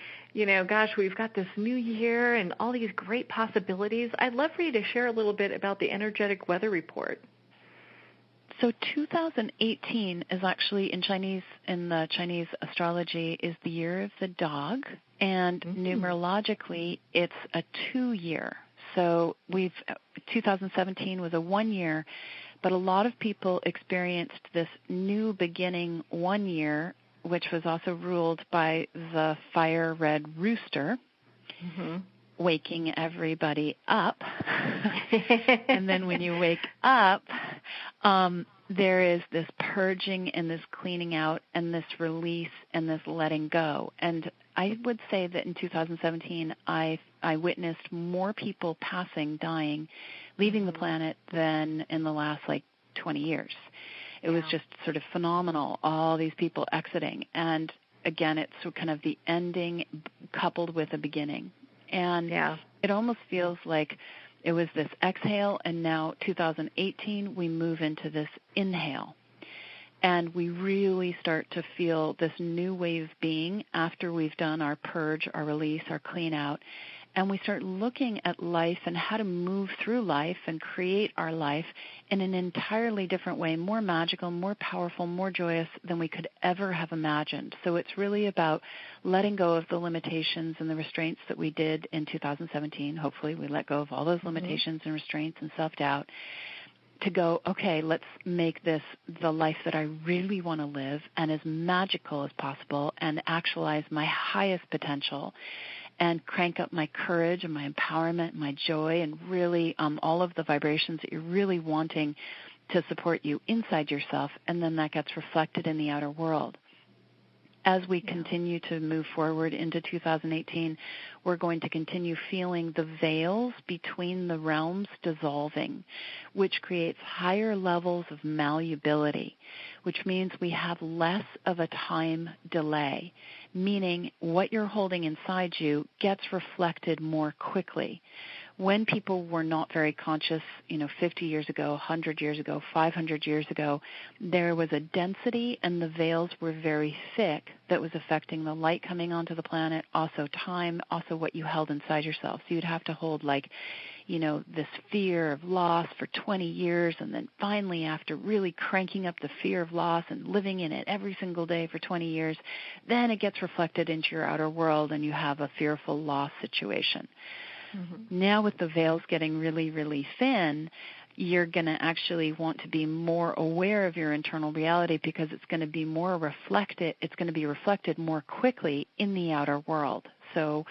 gosh, we've got this new year and all these great possibilities. I'd love for you to share a little bit about the energetic weather report. So 2018 is actually in the Chinese astrology, is the year of the dog, and numerologically it's a 2-year. So 2017 was a 1 year. But a lot of people experienced this new beginning 1 year, which was also ruled by the fire red rooster, waking everybody up. And then when you wake up, there is this purging and this cleaning out and this release and this letting go. And I would say that in 2017, I witnessed more people passing, dying, leaving the planet than in the last 20 years. It was just sort of phenomenal, all these people exiting. And again, it's kind of the ending coupled with a beginning. And it almost feels like it was this exhale, and now 2018 we move into this inhale. And we really start to feel this new way of being after we've done our purge, our release, our clean out. And we start looking at life and how to move through life and create our life in an entirely different way, more magical, more powerful, more joyous than we could ever have imagined. So it's really about letting go of the limitations and the restraints that we did in 2017. Hopefully we let go of all those limitations and restraints and self-doubt to go, okay, let's make this the life that I really want to live and as magical as possible and actualize my highest potential and crank up my courage and my empowerment and my joy and really all of the vibrations that you're really wanting to support you inside yourself, and then that gets reflected in the outer world. As we continue to move forward into 2018, we're going to continue feeling the veils between the realms dissolving, which creates higher levels of malleability, which means we have less of a time delay. meaning what you're holding inside you gets reflected more quickly. When people were not very conscious, 50 years ago, 100 years ago, 500 years ago, there was a density and the veils were very thick that was affecting the light coming onto the planet, also time, also what you held inside yourself. So you'd have to hold this fear of loss for 20 years, and then finally after really cranking up the fear of loss and living in it every single day for 20 years, then it gets reflected into your outer world and you have a fearful loss situation. Mm-hmm. Now with the veils getting really, really thin, you're going to actually want to be more aware of your internal reality because it's going to be more reflected. It's going to be reflected more quickly in the outer world. So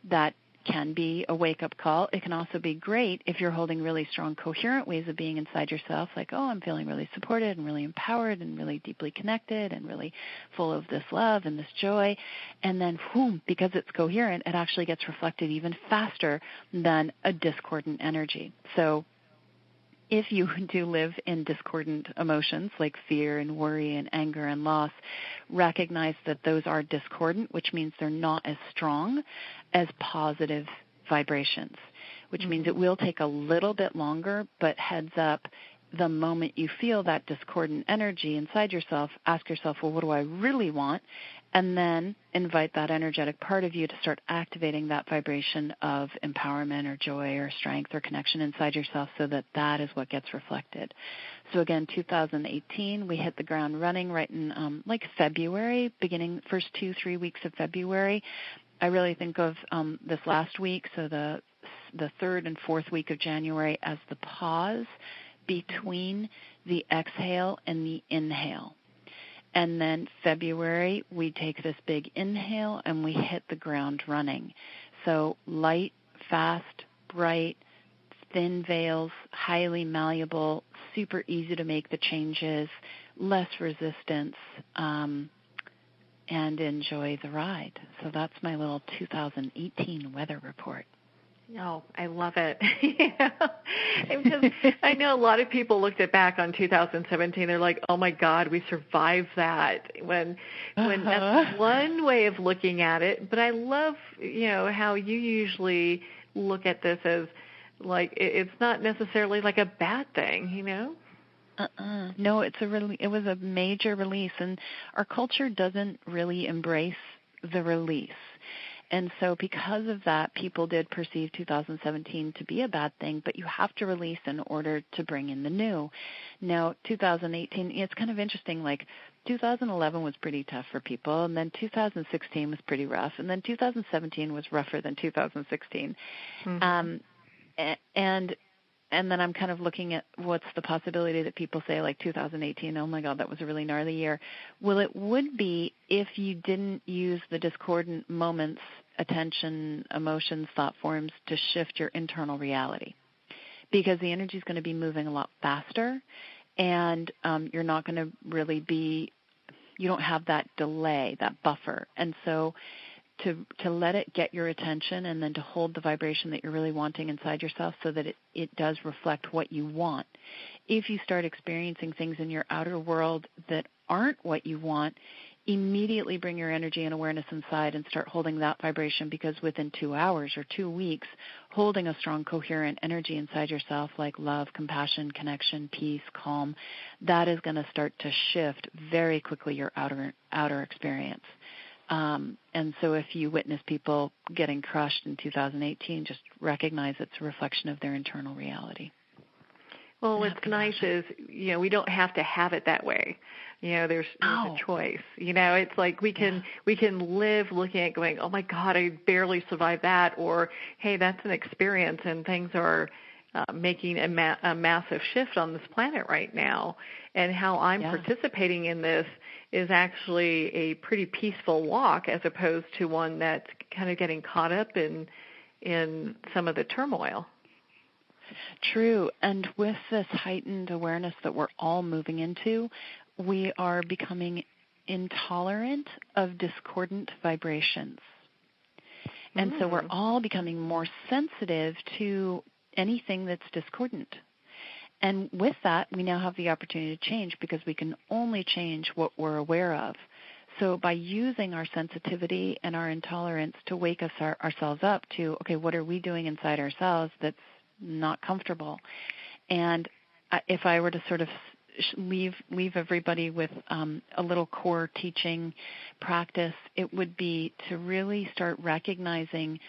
that can be a wake-up call. It can also be great if you're holding really strong, coherent ways of being inside yourself, like, oh, I'm feeling really supported and really empowered and really deeply connected and really full of this love and this joy. And then, because it's coherent, it actually gets reflected even faster than a discordant energy. So if you do live in discordant emotions like fear and worry and anger and loss, recognize that those are discordant, which means they're not as strong as positive vibrations, which means it will take a little bit longer, but heads up, the moment you feel that discordant energy inside yourself, ask yourself, well, what do I really want? And then invite that energetic part of you to start activating that vibration of empowerment or joy or strength or connection inside yourself so that that is what gets reflected. So again, 2018, we hit the ground running right in February, beginning first 2-3 weeks of February. I really think of this last week, so the third and fourth week of January, as the pause between the exhale and the inhale. And then February, we take this big inhale and we hit the ground running. So light, fast, bright, thin veils, highly malleable, super easy to make the changes, less resistance, and enjoy the ride. So that's my little 2018 weather report. Oh, I love it. Because I know a lot of people looked back on 2017. They're like, "Oh my God, we survived that." When that's one way of looking at it. But I love, how you usually look at this as like it's not necessarily like a bad thing, No, it was a major release, and our culture doesn't really embrace the release. And so because of that, people did perceive 2017 to be a bad thing, but you have to release in order to bring in the new. Now, 2018, it's kind of interesting, 2011 was pretty tough for people, and then 2016 was pretty rough, and then 2017 was rougher than 2016. Mm-hmm. And then I'm kind of looking at what's the possibility that people say, 2018, oh my God, that was a really gnarly year. Well, it would be if you didn't use the discordant moments, attention, emotions, thought forms to shift your internal reality. Because the energy is going to be moving a lot faster, and you're not going to really you don't have that delay, that buffer. And so to let it get your attention and then to hold the vibration that you're really wanting inside yourself so that it does reflect what you want. If you start experiencing things in your outer world that aren't what you want, immediately bring your energy and awareness inside and start holding that vibration, because within 2 hours or 2 weeks, holding a strong, coherent energy inside yourself like love, compassion, connection, peace, calm, that is going to start to shift very quickly your outer experience. And so if you witness people getting crushed in 2018, just recognize it's a reflection of their internal reality. Well, what's nice is, we don't have to have it that way. There's a choice. It's like we can live looking at going, oh my God, I barely survived that, or hey, that's an experience, and things are making a massive shift on this planet right now. And how I'm participating in this is actually a pretty peaceful walk, as opposed to one that's kind of getting caught up in some of the turmoil. True. And with this heightened awareness that we're all moving into, we are becoming intolerant of discordant vibrations. And so we're all becoming more sensitive to anything that's discordant. And with that, we now have the opportunity to change, because we can only change what we're aware of. So by using our sensitivity and our intolerance to wake us ourselves up to, okay, what are we doing inside ourselves that's not comfortable? And if I were to sort of leave everybody with a little core teaching practice, it would be to really start recognizing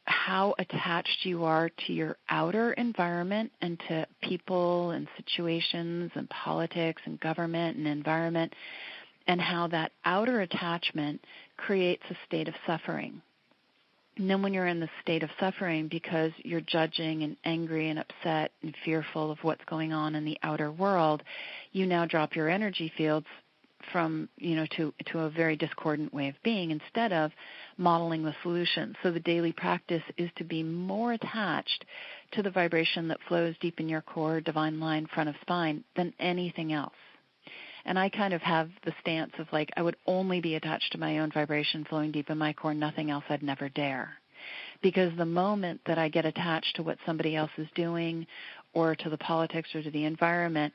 how attached you are to your outer environment and to people and situations and politics and government and environment, and how that outer attachment creates a state of suffering. And then when you're in the state of suffering because you're judging and angry and upset and fearful of what's going on in the outer world, you now drop your energy fields from, to a very discordant way of being instead of modeling the solution. So the daily practice is to be more attached to the vibration that flows deep in your core, divine line, front of spine, than anything else. And I kind of have the stance of like, I would only be attached to my own vibration flowing deep in my core, nothing else I'd never dare. Because the moment that I get attached to what somebody else is doing or to the politics or to the environment,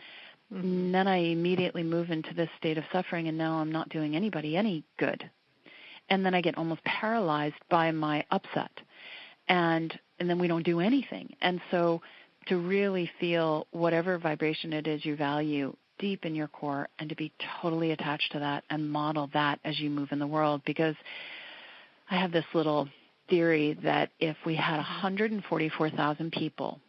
then I immediately move into this state of suffering, and now I'm not doing anybody any good. And then I get almost paralyzed by my upset. And then we don't do anything. And so to really feel whatever vibration it is you value deep in your core and to be totally attached to that and model that as you move in the world. Because I have this little theory that if we had 144,000 people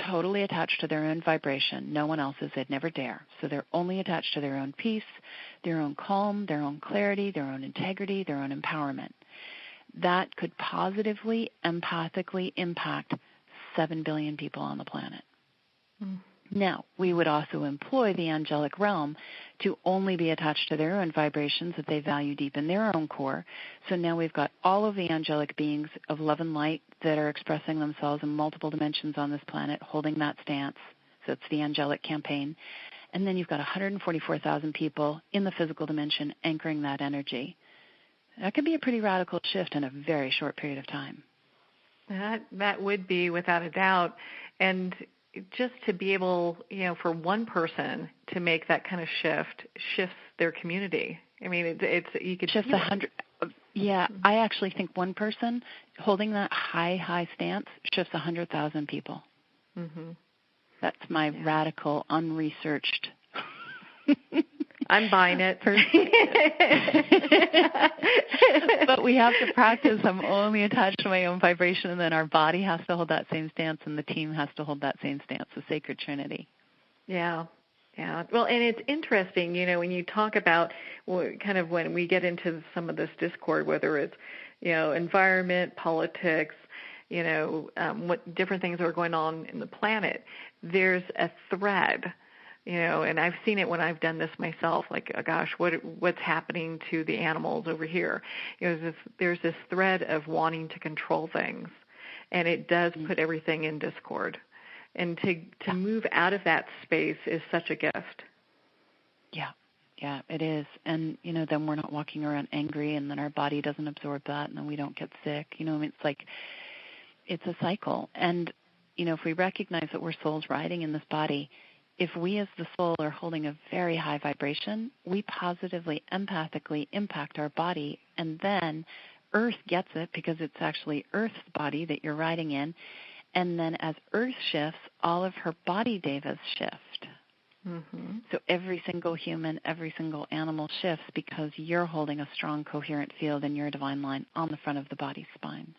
totally attached to their own vibration, no one else's, they'd never dare. So they're only attached to their own peace, their own calm, their own clarity, their own integrity, their own empowerment. That could positively, empathically impact 7 billion people on the planet. Now, we would also employ the angelic realm to only be attached to their own vibrations that they value deep in their own core. So now we've got all of the angelic beings of love and light that are expressing themselves in multiple dimensions on this planet, holding that stance. So it's the angelic campaign. And then you've got 144,000 people in the physical dimension anchoring that energy. That could be a pretty radical shift in a very short period of time. That would be, without a doubt. And just to be able, for one person to make that kind of shifts their community. I mean, it's you could shift 100. Yeah, I actually think one person holding that high stance shifts 100,000 people. That's my radical, unresearched. I'm buying it. But we have to practice. I'm only attached to my own vibration, and then our body has to hold that same stance, and the team has to hold that same stance, the sacred trinity. Yeah. Well, and it's interesting, when you talk about kind of when we get into some of this discord, whether it's, environment, politics, what different things are going on in the planet, there's a thread. And I've seen it when I've done this myself, like, oh gosh, what's happening to the animals over here? There's this thread of wanting to control things, and it does put everything in discord. And to move out of that space is such a gift. Yeah, it is. And, then we're not walking around angry, and then our body doesn't absorb that, and then we don't get sick. It's like it's a cycle. And, if we recognize that we're souls riding in this body, if we as the soul are holding a very high vibration, we positively, empathically impact our body, and then Earth gets it because it's actually Earth's body that you're riding in, and then as Earth shifts, all of her body devas shift. So every single human, every single animal shifts because you're holding a strong, coherent field in your divine line on the front of the body spine.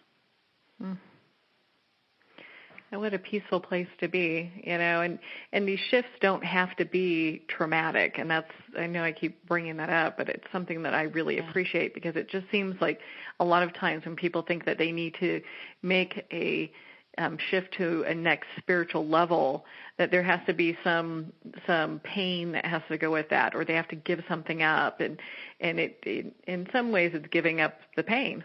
And what a peaceful place to be, and these shifts don't have to be traumatic. And I know I keep bringing that up, but it's something that I really appreciate, because it just seems like a lot of times when people think that they need to make a shift to a next spiritual level, that there has to be some pain that has to go with that, or they have to give something up. And it in some ways it's giving up the pain,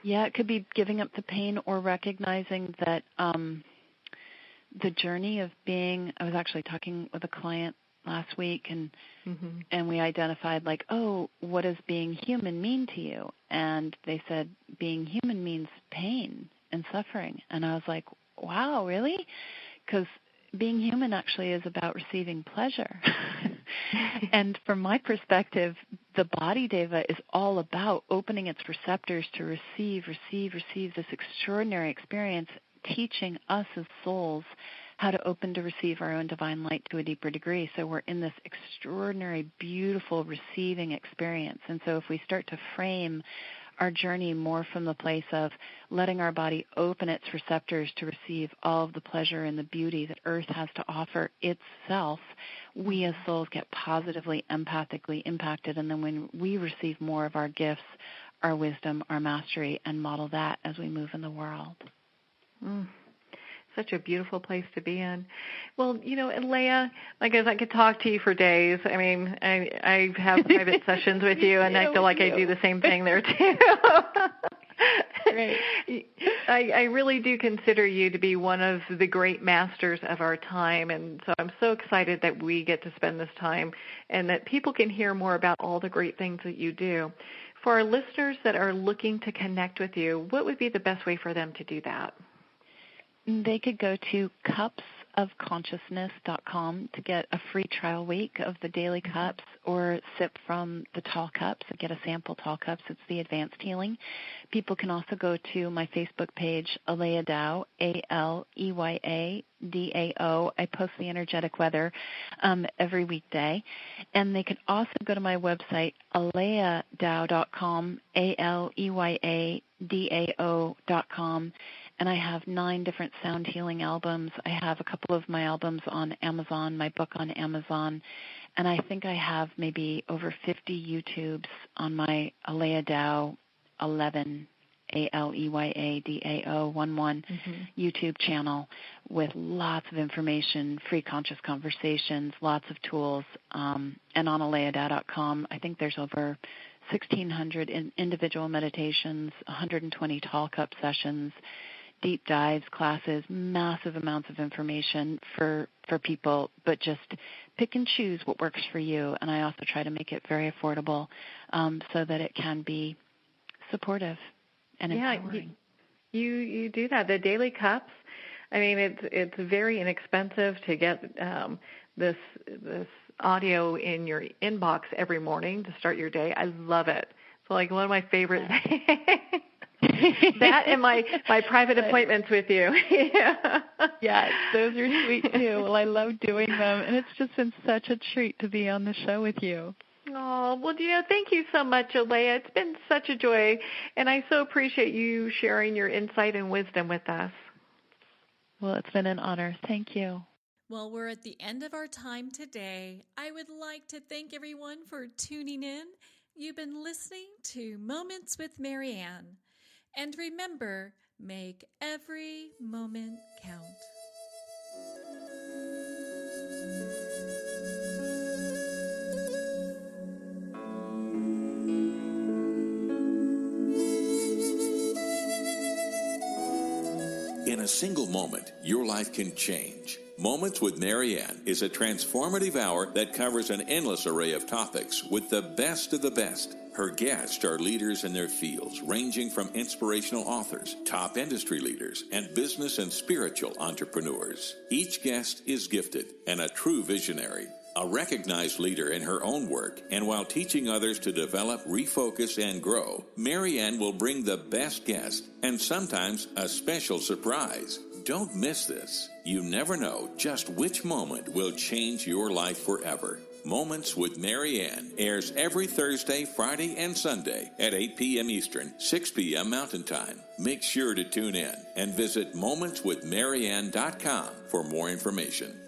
Yeah, it could be giving up the pain or recognizing that the journey of being, I was actually talking with a client last week, and we identified like, oh, what does being human mean to you? And they said, being human means pain and suffering. And I was like, wow, really? Because being human actually is about receiving pleasure. And from my perspective, the body deva is all about opening its receptors to receive this extraordinary experience, teaching us as souls how to open to receive our own divine light to a deeper degree. So we're in this extraordinary, beautiful receiving experience. And so if we start to frame our journey more from the place of letting our body open its receptors to receive all of the pleasure and the beauty that Earth has to offer itself, we as souls get positively, empathically impacted. And then when we receive more of our gifts, our wisdom, our mastery, and model that as we move in the world. Such a beautiful place to be in. Well, Aleya, I guess I could talk to you for days. I mean, I have private sessions with you, and I feel like I do the same thing there too. Great. I really do consider you to be one of the great masters of our time, and so I'm so excited that we get to spend this time and that people can hear more about all the great things that you do. For our listeners that are looking to connect with you, what would be the best way for them to do that? They could go to cupsofconsciousness.com to get a free trial week of the daily cups, or sip from the tall cups and get a sample tall cups. It's the advanced healing. People can also go to my Facebook page, Aleya Dao, ALEYADAO. I post the energetic weather every weekday. And they can also go to my website, aleyadao.com, ALEYADAO.com. And I have 9 different sound healing albums. I have a couple of my albums on Amazon, my book on Amazon, and I think I have maybe over 50 YouTubes on my Aleya Dao 11, ALEYADAO 11 YouTube channel, with lots of information, free conscious conversations, lots of tools. And on aleyadao.com, I think there's over 1,600 individual meditations, 120 tall cup sessions, deep dives, classes, massive amounts of information for people, but just pick and choose what works for you. And I also try to make it very affordable so that it can be supportive and empowering. You do that. The daily cups, I mean, it's very inexpensive to get this audio in your inbox every morning to start your day. I love it. It's like one of my favorite things. That and my private appointments with you. Yeah, those are sweet too. Well, I love doing them, and it's just been such a treat to be on the show with you. Oh, well, thank you so much, Aleya. It's been such a joy, and I so appreciate you sharing your insight and wisdom with us. Well, it's been an honor. Thank you. Well, we're at the end of our time today. I would like to thank everyone for tuning in. You've been listening to Moments with Marianne. And remember, make every moment count. In a single moment, your life can change. Moments with Marianne is a transformative hour that covers an endless array of topics with the best of the best. Her guests are leaders in their fields, ranging from inspirational authors, top industry leaders, and business and spiritual entrepreneurs. Each guest is gifted and a true visionary, a recognized leader in her own work, and while teaching others to develop, refocus, and grow, Marianne will bring the best guest and sometimes a special surprise. Don't miss this. You never know just which moment will change your life forever. Moments with Marianne airs every Thursday, Friday, and Sunday at 8 p.m. Eastern, 6 p.m. Mountain Time. Make sure to tune in and visit momentswithmarianne.com for more information.